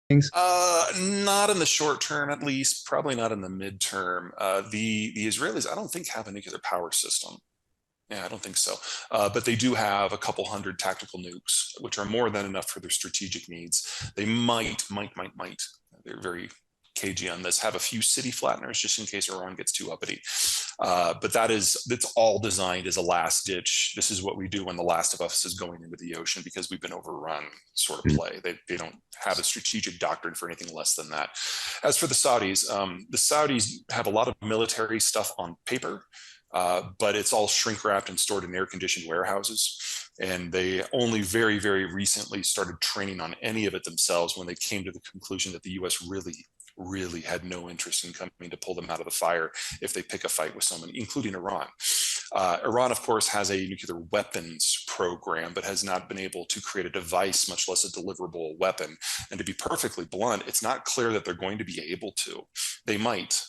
things? Not in the short term, at least. Probably not in the midterm. The Israelis, I don't think, have a nuclear power system. Yeah, I don't think so. But they do have a couple hundred tactical nukes, which are more than enough for their strategic needs. They might. They're very cagey on this. Have a few city flatteners just in case Iran gets too uppity. But that's all designed as a last ditch. This is what we do when the last of us is going into the ocean because we've been overrun sort of Mm. play. They don't have a strategic doctrine for anything less than that. As for the Saudis have a lot of military stuff on paper, but it's all shrink wrapped and stored in air conditioned warehouses. And they only very, very recently started training on any of it themselves when they came to the conclusion that the US really had no interest in coming to pull them out of the fire if they pick a fight with someone, including Iran. Iran, of course, has a nuclear weapons program, but has not been able to create a device, much less a deliverable weapon. And to be perfectly blunt, it's not clear that they're going to be able to. They might,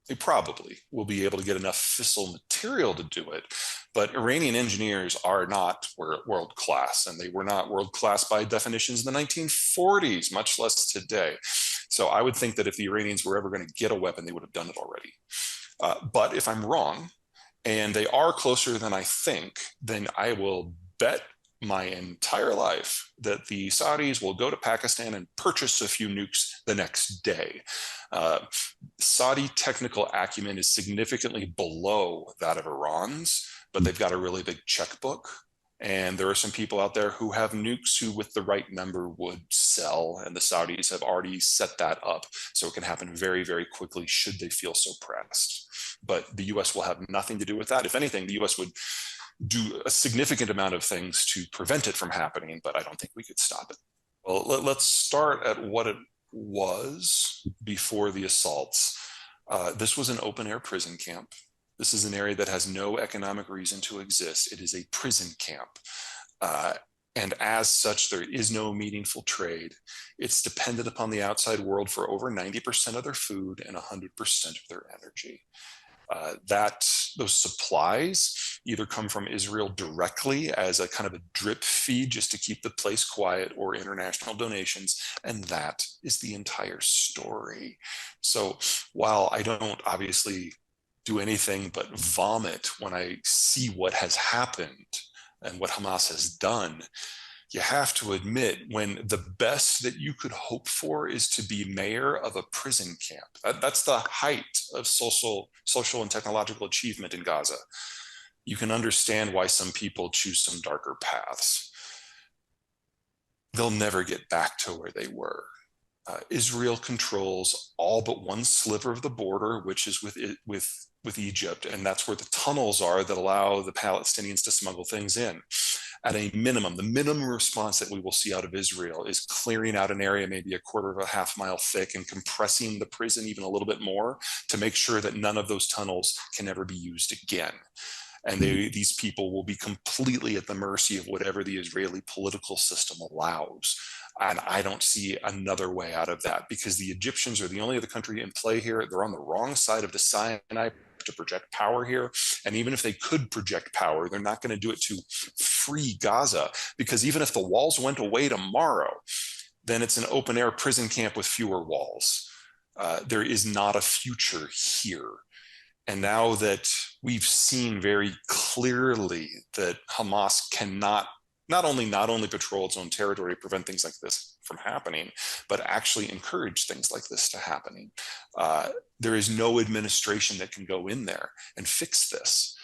they probably will be able to get enough fissile material to do it. But Iranian engineers are not world class, and they were not world class by definitions in the 1940s, much less today. So I would think that if the Iranians were ever going to get a weapon, they would have done it already. But if I'm wrong, and they are closer than I think, then I will bet my entire life that the Saudis will go to Pakistan and purchase a few nukes the next day. Uh, Saudi technical acumen is significantly below that of Iran's, but they've got a really big checkbook. And there are some people out there who have nukes who, with the right number, would sell. And the Saudis have already set that up. So it can happen very, very quickly should they feel so pressed. But the US will have nothing to do with that. If anything, the US would do a significant amount of things to prevent it from happening, but I don't think we could stop it. Well, let's start at what it was before the assaults. This was an open air prison camp. This is an area that has no economic reason to exist. It is a prison camp. Uh, and as such, there is no meaningful trade. It's dependent upon the outside world for over 90% of their food and 100% of their energy. Those supplies either come from Israel directly as a kind of a drip feed just to keep the place quiet, or international donations, and that is the entire story. So while I don't obviously do anything but vomit when I see what has happened and what Hamas has done, you have to admit, when the best that you could hope for is to be mayor of a prison camp, that's the height of social and technological achievement in Gaza. You can understand why some people choose some darker paths. They'll never get back to where they were. Israel controls all but one sliver of the border, which is with Egypt, and that's where the tunnels are that allow the Palestinians to smuggle things in. At a minimum, the minimum response that we will see out of Israel is clearing out an area maybe a quarter of a half mile thick and compressing the prison even a little bit more to make sure that none of those tunnels can ever be used again. And these people will be completely at the mercy of whatever the Israeli political system allows. And I don't see another way out of that, because the Egyptians are the only other country in play here. They're on the wrong side of the Sinai to project power here. And even if they could project power, they're not going to do it to free Gaza, because even if the walls went away tomorrow, then it's an open air prison camp with fewer walls. There is not a future here. And now that we've seen very clearly that Hamas cannot not only patrol its own territory to prevent things like this from happening, but actually encourage things like this to happening. There is no administration that can go in there and fix this.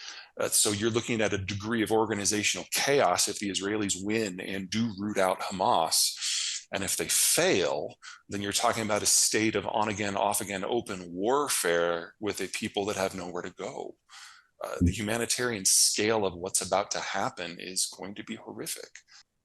So you're looking at a degree of organizational chaos if the Israelis win and do root out Hamas. And if they fail, then you're talking about a state of on again, off again, open warfare with a people that have nowhere to go. The humanitarian scale of what's about to happen is going to be horrific.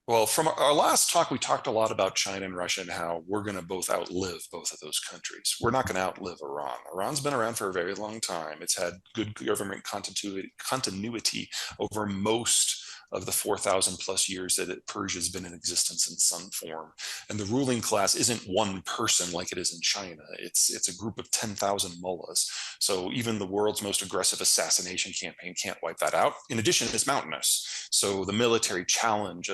Well, from our last talk, we talked a lot about China and Russia and how we're going to both outlive both of those countries. We're not going to outlive Iran. Iran's been around for a very long time. It's had good government continuity over most of the 4,000 plus years that Persia's been in existence in some form. And the ruling class isn't one person like it is in China. It's a group of 10,000 mullahs. So even the world's most aggressive assassination campaign can't wipe that out. In addition, it's mountainous. So the military challenge,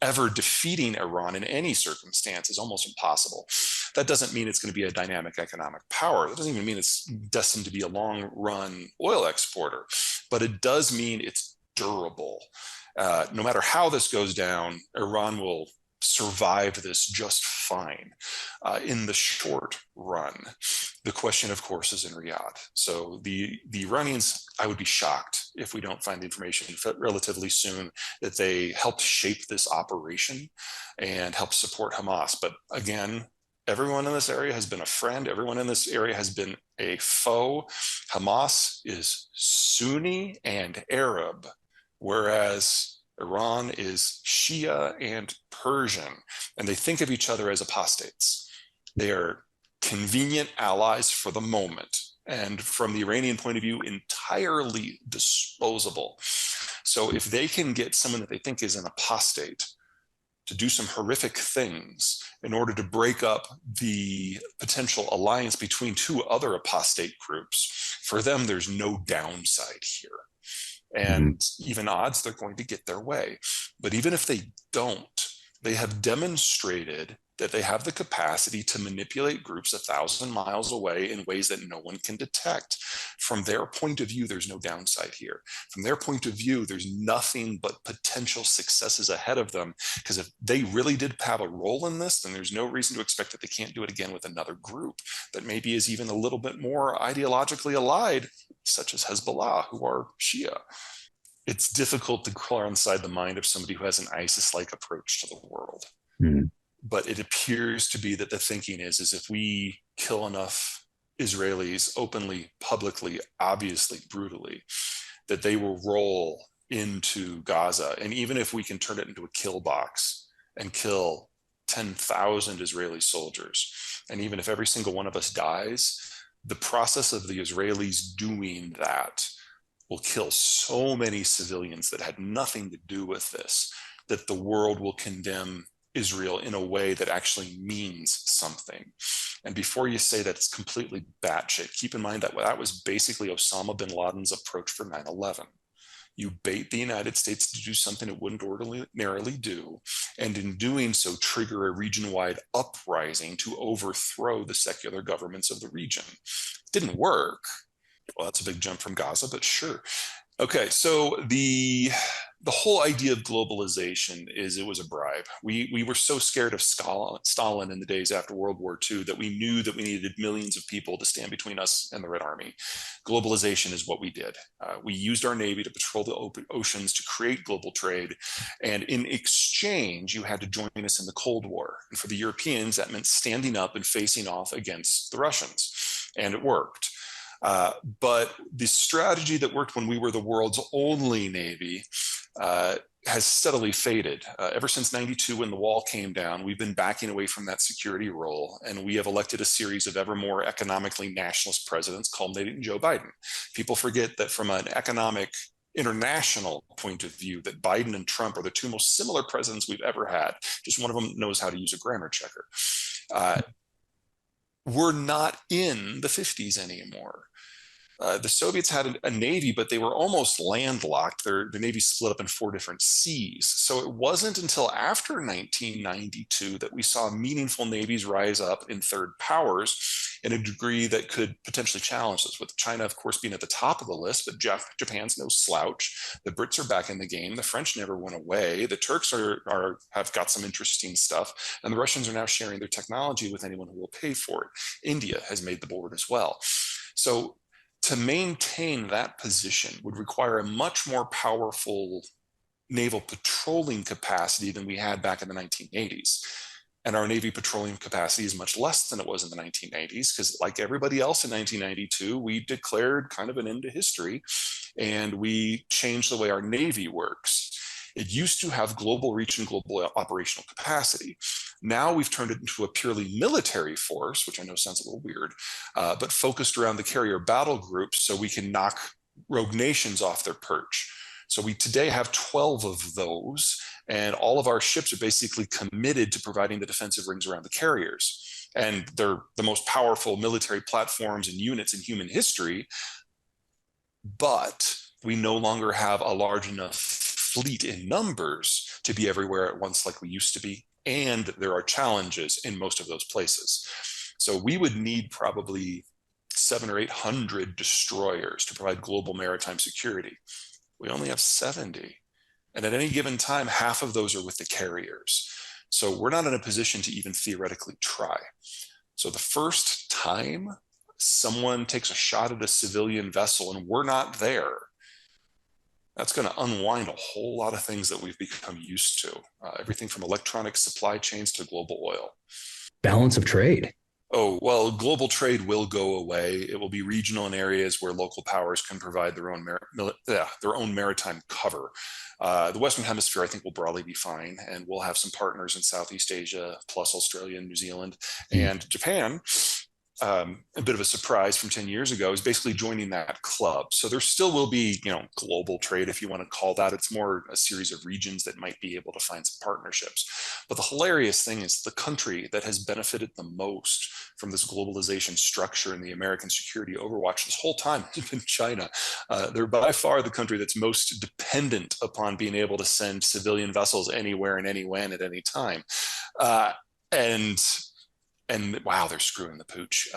ever defeating Iran in any circumstance, is almost impossible. That doesn't mean it's going to be a dynamic economic power. That doesn't even mean it's destined to be a long-run oil exporter, but it does mean it's durable. No matter how this goes down, Iran will survive this just fine in the short run. The question, of course, is in Riyadh. So the Iranians, I would be shocked if we don't find the information relatively soon that they helped shape this operation and help support Hamas. But again, everyone in this area has been a friend. Everyone in this area has been a foe. Hamas is Sunni and Arab, whereas Iran is Shia and Persian, and they think of each other as apostates. They are convenient allies for the moment, and from the Iranian point of view, entirely disposable. So if they can get someone that they think is an apostate to do some horrific things in order to break up the potential alliance between two other apostate groups, for them, there's no downside here. And even odds, they're going to get their way. But even if they don't, they have demonstrated that they have the capacity to manipulate groups 1,000 miles away in ways that no one can detect. From their point of view, there's no downside here. From their point of view, there's nothing but potential successes ahead of them, because if they really did have a role in this, then there's no reason to expect that they can't do it again with another group that maybe is even a little bit more ideologically allied, such as Hezbollah, who are Shia. It's difficult to clear inside the mind of somebody who has an ISIS-like approach to the world. But it appears to be that the thinking is if we kill enough Israelis openly, publicly, obviously, brutally, that they will roll into Gaza. And even if we can turn it into a kill box and kill 10,000 Israeli soldiers, and even if every single one of us dies, the process of the Israelis doing that will kill so many civilians that had nothing to do with this, that the world will condemn Israel in a way that actually means something. And before you say that it's completely batshit, keep in mind that that was basically Osama bin Laden's approach for 9/11. You bait the United States to do something it wouldn't ordinarily do, and in doing so, trigger a region-wide uprising to overthrow the secular governments of the region. Didn't work. Well, that's a big jump from Gaza, but sure. Okay, so the whole idea of globalization is it was a bribe. We were so scared of Stalin in the days after World War II that we knew that we needed millions of people to stand between us and the Red Army. Globalization is what we did. We used our Navy to patrol the open oceans to create global trade. And in exchange, you had to join us in the Cold War. And for the Europeans, that meant standing up and facing off against the Russians. And it worked. But the strategy that worked when we were the world's only Navy has steadily faded. Ever since 92, when the wall came down, we've been backing away from that security role, and we have elected a series of ever more economically nationalist presidents, culminating in Joe Biden. People forget that from an economic international point of view, that Biden and Trump are the two most similar presidents we've ever had. Just one of them knows how to use a grammar checker. We're not in the 50s anymore. The Soviets had a navy, but they were almost landlocked. Their navy split up in 4 different seas. So it wasn't until after 1992 that we saw meaningful navies rise up in third powers in a degree that could potentially challenge us, with China, of course, being at the top of the list, but Japan's no slouch. The Brits are back in the game. The French never went away. The Turks have got some interesting stuff, and the Russians are now sharing their technology with anyone who will pay for it. India has made the board as well. So to maintain that position would require a much more powerful naval patrolling capacity than we had back in the 1980s. And our Navy patrolling capacity is much less than it was in the 1990s, because like everybody else in 1992, we declared kind of an end to history, and we changed the way our Navy works. It used to have global reach and global operational capacity. Now we've turned it into a purely military force, which I know sounds a little weird, but focused around the carrier battle groups so we can knock rogue nations off their perch. So we today have 12 of those, and all of our ships are basically committed to providing the defensive rings around the carriers. And they're the most powerful military platforms and units in human history, but we no longer have a large enough fleet in numbers to be everywhere at once like we used to be. and there are challenges in most of those places. So we would need probably 700 or 800 destroyers to provide global maritime security. We only have 70. And at any given time, half of those are with the carriers. So we're not in a position to even theoretically try. So the first time someone takes a shot at a civilian vessel and we're not there, that's going to unwind a whole lot of things that we've become used to. Everything from electronic supply chains to global oil. Balance of trade. Oh, well, global trade will go away. It will be regional in areas where local powers can provide their own maritime cover. The Western Hemisphere, I think, will broadly be fine, and we'll have some partners in Southeast Asia, plus Australia and New Zealand. And Japan, a bit of a surprise from 10 years ago, is basically joining that club. So there still will be, global trade, if you want to call that. It's more a series of regions that might be able to find some partnerships. But the hilarious thing is the country that has benefited the most from this globalization structure and the American security overwatch this whole time has been China. They're by far the country that's most dependent upon being able to send civilian vessels anywhere and any when at any time. And wow, they're screwing the pooch.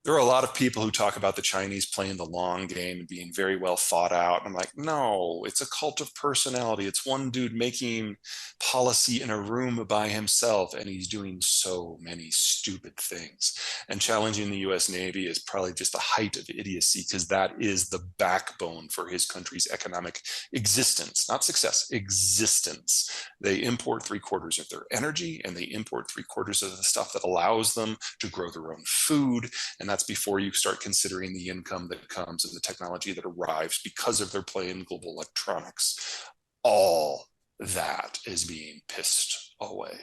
There are a lot of people who talk about the Chinese playing the long game and being very well thought out. I'm like, no, it's a cult of personality. It's one dude making policy in a room by himself, and he's doing so many stupid things. And challenging the US Navy is probably just the height of idiocy, because that is the backbone for his country's economic existence, not success, existence. They import 3/4 of their energy, and they import 3/4 of the stuff that allows them to grow their own food. And that's before you start considering the income that comes and the technology that arrives because of their play in global electronics. All that is being pissed away.